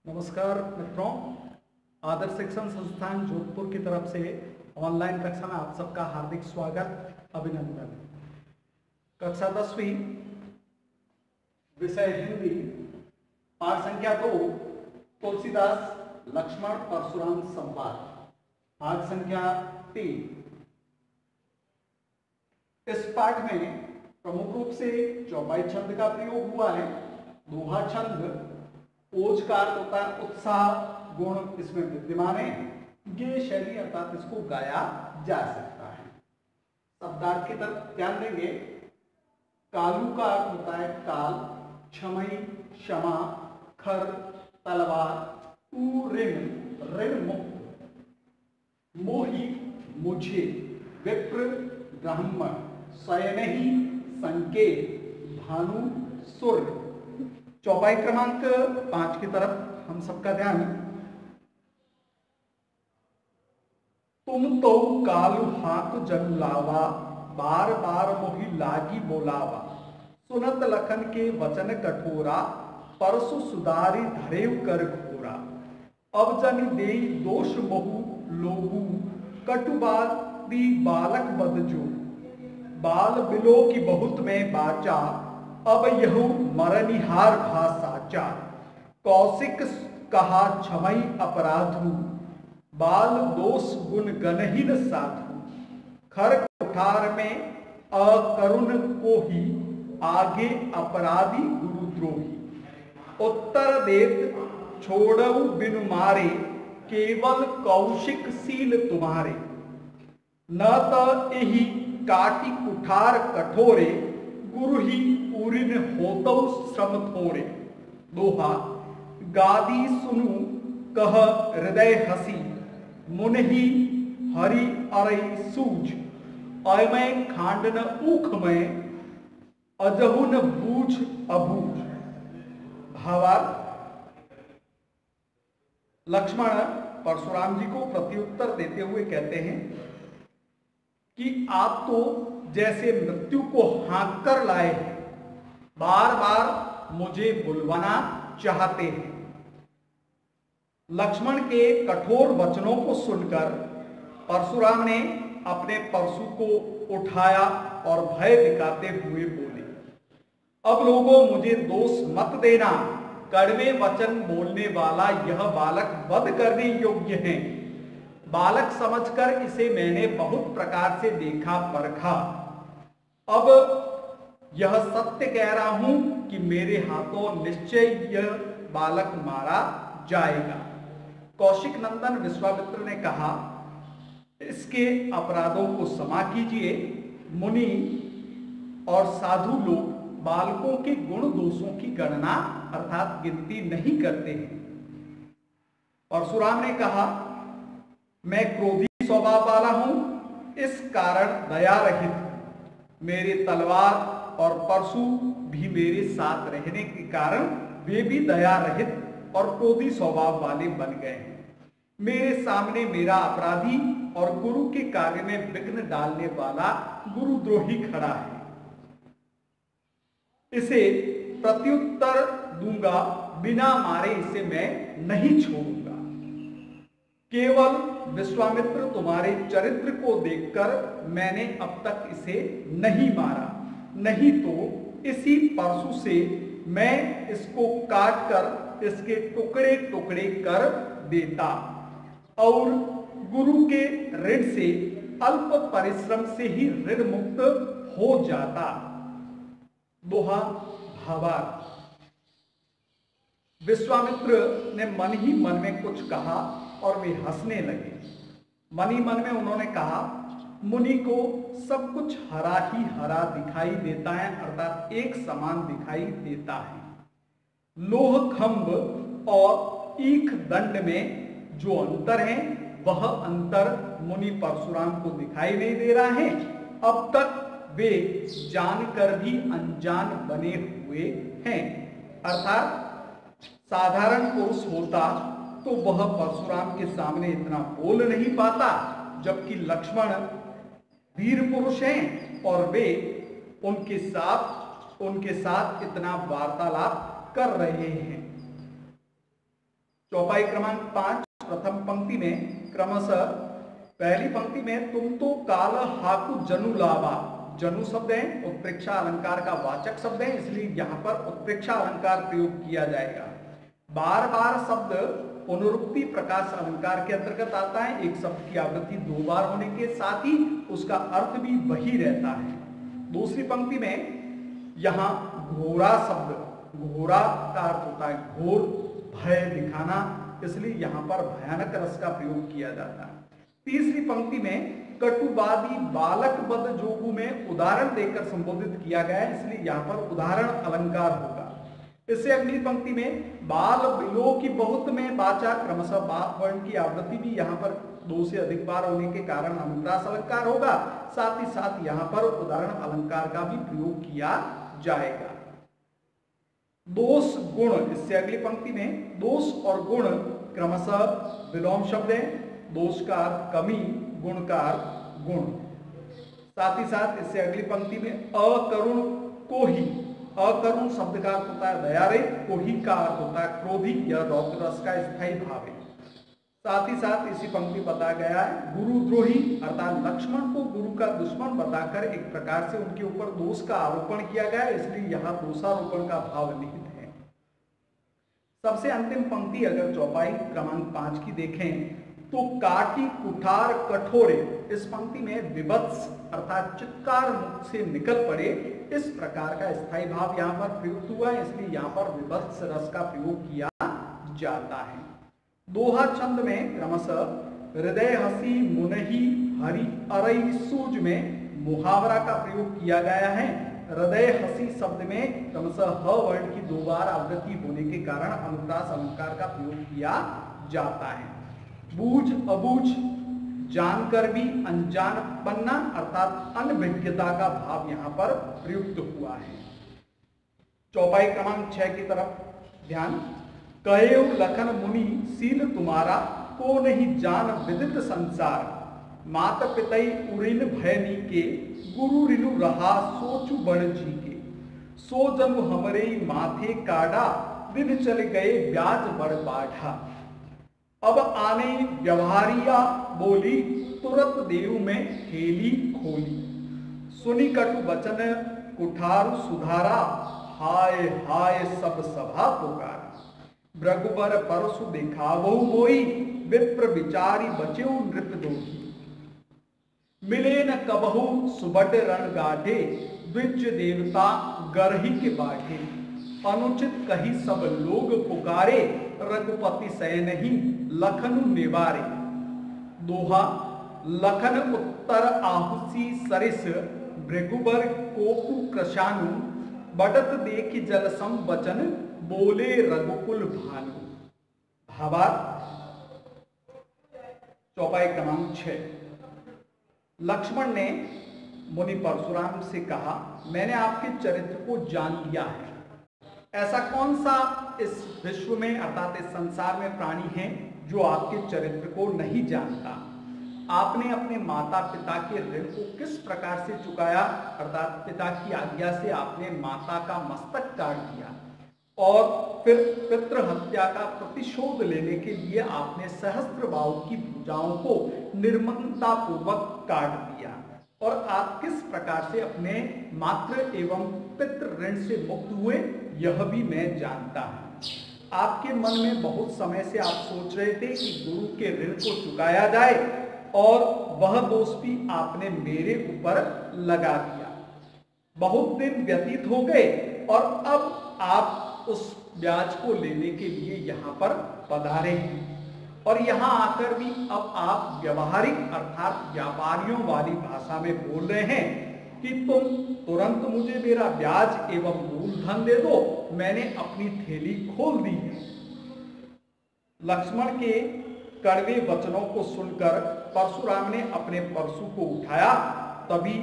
नमस्कार मित्रों, आदर्श शिक्षण संस्थान जोधपुर की तरफ से ऑनलाइन कक्षा में आप सबका हार्दिक स्वागत, अभिनंदन। कक्षा 10वीं, विषय हिंदी, पाठ संख्या 2, तुलसीदास लक्ष्मण परशुराम संवाद, पाठ संख्या 3। इस पाठ में प्रमुख रूप से चौपाई छंद का प्रयोग हुआ है। दोहा छंद, ओज का अर्थ होता है उत्साह, गुण इसमें विद्यमान है। ये शैली अर्थात इसको गाया जा सकता है। शब्दार्थ की तरफ ध्यान देंगे। कालू का अर्थ होता है काल, क्षमई क्षमा, खर तलवार, ऋण मुक्त, मोही मुझे, विप्र ब्राह्मण, स्वयं संकेत, भानु सूर्य। चौपाई क्रमांक 5 की तरफ हम सबका ध्यान। तुम तो कालु हाथ जन लावा, बार बार मोहि लागी बोलावा, सुनत लखन के वचन कठोरा, परसु सुधारी धरेव कर घोरा। अब जन देई दोष बहु लोगु, कटुबादी बालक बदजो, बाल बिलो की बहुत में बाचा, अब यहु मरनिहार भा साचा। कौशिक कहा क्षमई अपराधु, बाल दोष गुण गणहीन साधु। खर कुठार में अकरुण को ही, आगे अपराधी गुरुद्रोही। उत्तर देत छोड़ऊ बिनु मारे, केवल कौशिक सील तुम्हारे। न त एही काटी कुठार कठोरे, गुरु ही पूरिन होतौ श्रम थोड़े। दोहा, गादी सुनु कह हृदय हसी, मुनहि हरि अरई सूझ। अयमय खांडन ऊख में, अजहुन बूझ अबूझ। भावार्थ, लक्ष्मण परशुराम जी को प्रत्युत्तर देते हुए कहते हैं कि आप तो जैसे मृत्यु को हाँक कर लाए हैं, बार बार मुझे बुलवाना चाहते हैं। लक्ष्मण के कठोर वचनों को सुनकर परशुराम ने अपने परशु को उठाया और भय दिखाते हुए बोले, अब लोगों मुझे दोष मत देना। कड़वे वचन बोलने वाला यह बालक वध करने योग्य है। बालक समझकर इसे मैंने बहुत प्रकार से देखा परखा। अब यह सत्य कह रहा हूं कि मेरे हाथों निश्चय यह बालक मारा जाएगा। कौशिक नंदन विश्वामित्र ने कहा, इसके अपराधों को क्षमा कीजिए। मुनि और साधु लोग बालकों के गुण दोषों की गणना अर्थात गिनती नहीं करते हैं। परशुराम ने कहा, मैं क्रोधी स्वभाव वाला हूं, इस कारण दया रहित हूं। मेरे तलवार और परशु भी मेरे साथ रहने के कारण वे भी दया रहित और क्रोधी स्वभाव वाले बन गए हैं। मेरे सामने मेरा अपराधी और गुरु के कार्य में विघ्न डालने वाला गुरुद्रोही खड़ा है। इसे प्रत्युत्तर दूंगा, बिना मारे इसे मैं नहीं छोड़ूंगा। केवल विश्वामित्र तुम्हारे चरित्र को देखकर मैंने अब तक इसे नहीं मारा, नहीं तो इसी परशु से मैं इसको काट कर इसके टुकड़े टुकड़े कर देता और गुरु के ऋण से अल्प परिश्रम से ही ऋण मुक्त हो जाता। दोहा भावार्थ, विश्वामित्र ने मन ही मन में कुछ कहा और वे हंसने लगे। मन ही मन में उन्होंने कहा, मुनि को सब कुछ हरा ही हरा दिखाई देता है, अर्थात एक समान दिखाई देता है। लोह खंभ और ईख दंड में जो अंतर है, वह अंतर मुनि परशुराम को दिखाई नहीं दे रहा है। अब तक वे जानकर भी अनजान बने हुए हैं। अर्थात साधारण पुरुष होता तो वह परशुराम के सामने इतना बोल नहीं पाता, जबकि लक्ष्मण वीर पुरुष हैं और वे उनके साथ इतना वार्तालाप कर रहे हैं। चौपाई क्रमांक 5 प्रथम पंक्ति में क्रमशः पहली पंक्ति में तुम तो काल हाकु जनु लावा, जनु शब्द है उत्प्रेक्षा अलंकार का वाचक शब्द है, इसलिए यहां पर उत्प्रेक्षा अलंकार प्रयोग किया जाएगा। बार बार शब्द पुनरुक्ति प्रकाश अलंकार के अंतर्गत आता है। एक शब्द की आवृत्ति 2 बार होने के साथ ही उसका अर्थ भी वही रहता है। दूसरी पंक्ति में यहां घोरा शब्द, घोरा का अर्थ होता है घोर, भय दिखाना, इसलिए यहां पर भयानक रस का प्रयोग किया जाता है। तीसरी पंक्ति में कटुवादी बालक बद जोगु में उदाहरण देकर संबोधित किया गया है, इसलिए यहां पर उदाहरण अलंकार होगा। इससे अगली पंक्ति में बाल बिलो की बहुत में बाचा, क्रमशः बा वर्ण की आवृत्ति भी यहाँ पर 2 से अधिक बार होने के कारण अनुप्रास अलंकार होगा। साथ ही साथ यहाँ पर उदाहरण अलंकार का भी प्रयोग किया जाएगा। दोष गुण, इससे अगली पंक्ति में दोष और गुण क्रमशः विलोम शब्द है। दोष का अर्थ कमी, गुण का अर्थ गुण। साथ ही साथ इससे अगली पंक्ति में अकरुण को ही, अकरुण शब्द का अर्थ होता है दयारे, कोही का अर्थ होता है क्रोधी, यह रौद्र रस का स्थायी भाव है। साथ ही साथ इसी पंक्ति बताया गया है गुरुद्रोही, अर्थात लक्ष्मण को गुरु का दुश्मन बताकर एक प्रकार से उनके ऊपर दोष का आरोपण किया गया, इसलिए यहाँ दोषारोपण का भाव निहित है। सबसे अंतिम पंक्ति अगर चौपाई क्रमांक 5 की देखें तो काटी कुठार कठोरे, इस पंक्ति में विभत्स अर्थात चित्कार मुख से निकल पड़े, इस प्रकार का स्थायी भाव यहाँ पर प्रयुक्त हुआ है, इसलिए यहाँ पर विभत्स रस का प्रयोग किया जाता है। दोहा छंद में क्रमशः हृदय हसी मुनहि हरि अरई सूज में मुहावरा का प्रयोग किया गया है। हृदय हसी शब्द में क्रमशः ह वर्ण की 2 बार आवृत्ति होने के कारण अनुप्रास अलंकार का प्रयोग किया जाता है। बूझ अबूझ, जानकर भी अनजान बनना अर्थात अनभिज्ञता का भाव यहाँ पर प्रयुक्त हुआ है। चौपाई क्रमांक 6 की तरफ ध्यान। कहे लखन मुनि सील तुम्हारा, को नहीं जान विदित संसार, मात पितई उरिन भयनी के, गुरु रिनु रहा सोचु बड़ जी के, सो जन्म हमरे माथे काढ़ा, दिन चल गए ब्याज बड़ बाढ़ा। अब आने व्यवहारिया बोली, तुरंत देव में हेली खोली, सुनी कटु वचन कुठारु सुधारा, हाय हाय सब सभा पुकारा। भृगुबर परसु दिखावो मोई, विप्र विचारी बचेउ नृप दोही। मिले न कबहु सुबट रण गाढ़े, द्विज देवता गरही के बाढ़े। अनुचित कही सब लोग पुकारे, रघुपति सह नहीं लखन निवारे। दोहा लखन उत्तर आहुसी सरिस, भृगुबर कोपु कृशानु, बढ़त देखि जल सम वचन, बोले रघुकुल भानु। भावार्थ चौपाई क्रमांक 6। लक्ष्मण ने मुनि परशुराम से कहा, मैंने आपके चरित्र को जान लिया है। ऐसा कौन सा इस विश्व में अर्थात इस संसार में प्राणी है जो आपके चरित्र को नहीं जानता। आपने अपने माता पिता के ऋण को किस प्रकार से चुकाया, अर्थात पिता की आज्ञा से आपने माता का मस्तक काट दिया और फिर पितृ हत्या का प्रतिशोध लेने के लिए आपने सहस्त्रबाहु की भुजाओं को निर्ममता पूर्वक काट दिया और आप किस प्रकार से अपने मातृ एवं पितृ ऋण से मुक्त हुए, यह भी मैं जानता हूं। आपके मन में बहुत समय से आप सोच रहे थे कि गुरु के ऋण को चुकाया जाए और वह दोष भी आपने मेरे ऊपर लगा दिया। बहुत दिन व्यतीत हो गए और अब आप उस ब्याज को लेने के लिए यहाँ पर पधारे हैं और यहाँ आकर भी अब आप व्यवहारिक अर्थात व्यापारियों वाली भाषा में बोल रहे हैं कि तुम तुरंत मुझे मेरा ब्याज एवं मूलधन दे दो, मैंने अपनी थैली खोल दी है। लक्ष्मण के कड़वे वचनों को सुनकर परशुराम ने अपने परशु को उठाया, तभी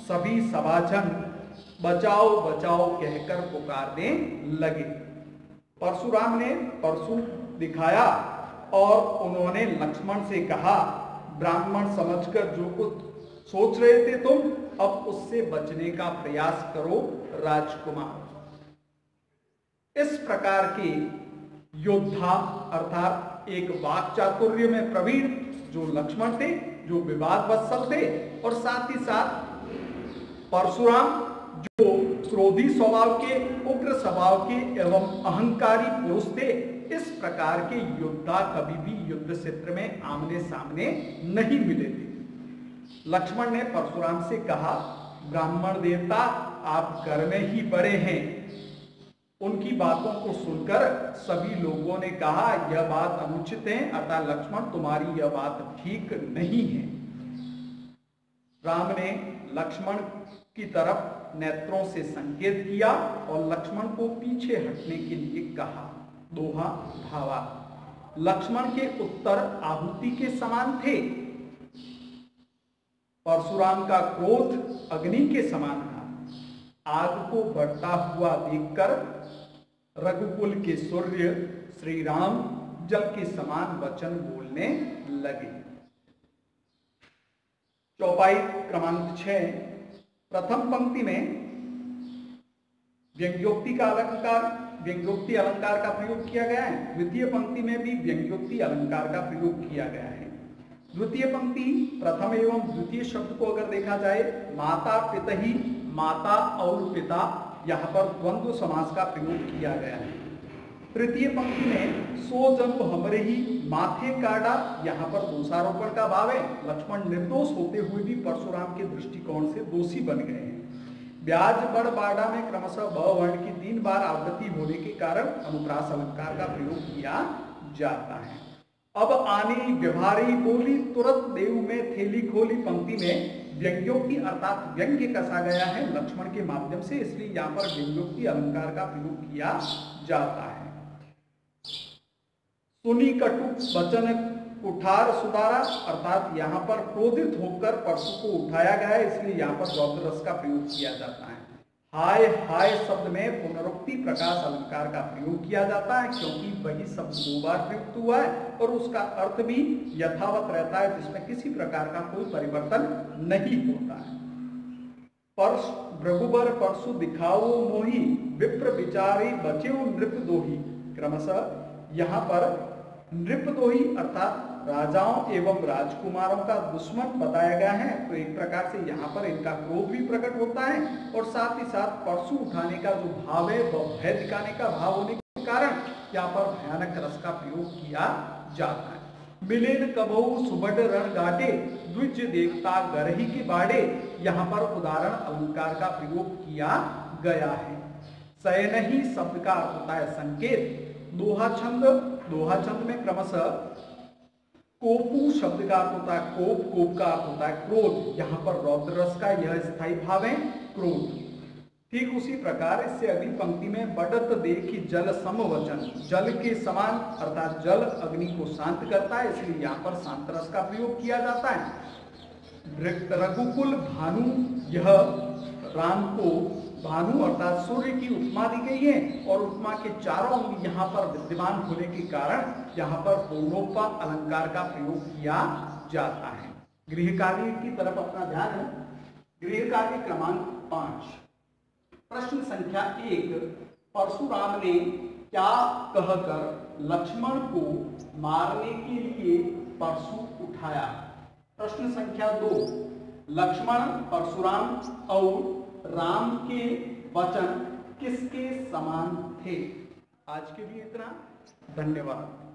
सभी सभाजन बचाओ बचाओ कहकर पुकारने लगे। परशुराम ने परशु दिखाया और उन्होंने लक्ष्मण से कहा, ब्राह्मण समझकर जो कुछ सोच रहे थे तुम, अब उससे बचने का प्रयास करो राजकुमार। इस प्रकार के योद्धा अर्थात एक वाक चातुर्य में प्रवीण जो लक्ष्मण थे, जो विवाद वत्सल थे, और साथ ही साथ परशुराम जो क्रोधी स्वभाव के, उग्र स्वभाव के एवं अहंकारी पुरुष थे। इस प्रकार के योद्धा कभी भी युद्ध क्षेत्र में आमने सामने नहीं मिले थे। लक्ष्मण ने परशुराम से कहा, ब्राह्मण देवता आप घर में ही बड़े हैं। उनकी बातों को सुनकर सभी लोगों ने कहा यह बात अनुचित है, अतः लक्ष्मण तुम्हारी यह बात ठीक नहीं है। राम ने लक्ष्मण की तरफ नेत्रों से संकेत किया और लक्ष्मण को पीछे हटने के लिए कहा। दोहा भावा, लक्ष्मण के उत्तर आहुति के समान थे। परशुराम का क्रोध अग्नि के समान था। आग को बढ़ता हुआ देखकर रघुकुल के सूर्य श्री राम जल के समान वचन बोलने लगे। चौपाई क्रमांक 6, प्रथम पंक्ति में व्यंग्योक्ति का व्यंग्योक्ति अलंकार का प्रयोग किया गया है। द्वितीय पंक्ति में भी व्यंग्योक्ति अलंकार का प्रयोग किया गया है। द्वितीय पंक्ति प्रथम एवं द्वितीय शब्द को अगर देखा जाए, माता पितहि, माता और पिता, यहाँ पर द्वंद्व समास का प्रयोग किया गया है। तृतीय पंक्ति में सो जन्म हमरे ही माथे काटा, यहाँ पर दोषारोपण का भाव है। लक्ष्मण निर्दोष होते हुए भी परशुराम के दृष्टिकोण से दोषी बन गए हैं। ब्याज बड़ बाड़ा में क्रमशः ब वर्ण की 3 बार आवृत्ति होने के कारण अनुप्रास अलंकार का प्रयोग किया जाता है। अब आनी व्यवहारी बोली तुरंत देव में थैली खोली पंक्ति में व्यंग्योक्ति अर्थात व्यंग्य कसा गया है लक्ष्मण के माध्यम से, इसलिए यहाँ पर व्यंग्योक्ति अलंकार का प्रयोग किया जाता है। सुनी कटु वचन कुठार सुधारा अर्थात यहाँ पर क्रोधित होकर परशु को उठाया गया है, इसलिए यहाँ पर रौद्र रस का प्रयोग किया जाता है। हाय हाय शब्द में पुनरुक्ति प्रकाश अलंकार का प्रयोग किया जाता है, क्योंकि वही शब्द 2 बार प्रयुक्त हुआ है और उसका अर्थ भी यथावत रहता है, जिसमें किसी प्रकार का कोई परिवर्तन नहीं होता है। परश भृगुबर परशु दिखाओ मोही, विप्र विचारी बचेऊ नृप दोही। क्रमशः यहाँ पर नृप दोही अर्थात राजाओं एवं राजकुमारों का दुश्मन बताया गया है, तो एक प्रकार से यहाँ पर इनका क्रोध भी प्रकट होता है और साथ ही साथ परशु उठाने का जो भाव है वह भय दिखाने का भाव होने के कारण यहाँ पर भयानक रस का प्रयोग किया जाता है। मिलेन कबहु सुबड रण घाटे, द्विज देवता गरही के बाड़े, यहाँ पर उदाहरण अलंकार का प्रयोग किया गया है। सयन ही शब्द का अर्थ होता है संकेत। दोहा छंद में क्रमशः कोपू शब्द का अर्थ होता है कोप, कोप का अर्थ होता है क्रोध। यहाँ पर रौद्र रस का यह स्थायी भाव है क्रोध। ठीक उसी प्रकार इससे अगली पंक्ति में बढ़त देखी जल समवचन, जल के समान अर्थात जल अग्नि को शांत करता है, इसलिए यहाँ पर शांत रस का प्रयोग किया जाता है। रघुकुल भानु, यह राम को भानु अर्थात सूर्य की उपमा दी गई है और उपमा के चारों अंग यहाँ पर विद्यमान होने के कारण यहाँ पर पूर्णोपा अलंकार का प्रयोग किया जाता है। गृह कार्य की तरफ अपना ध्यान है। गृह कार्य क्रमांक 5, प्रश्न संख्या 1, परशुराम ने क्या कहकर लक्ष्मण को मारने के लिए परशु उठाया। प्रश्न संख्या 2, लक्ष्मण, परशुराम और राम के वचन किसके समान थे। आज के लिए इतना, धन्यवाद।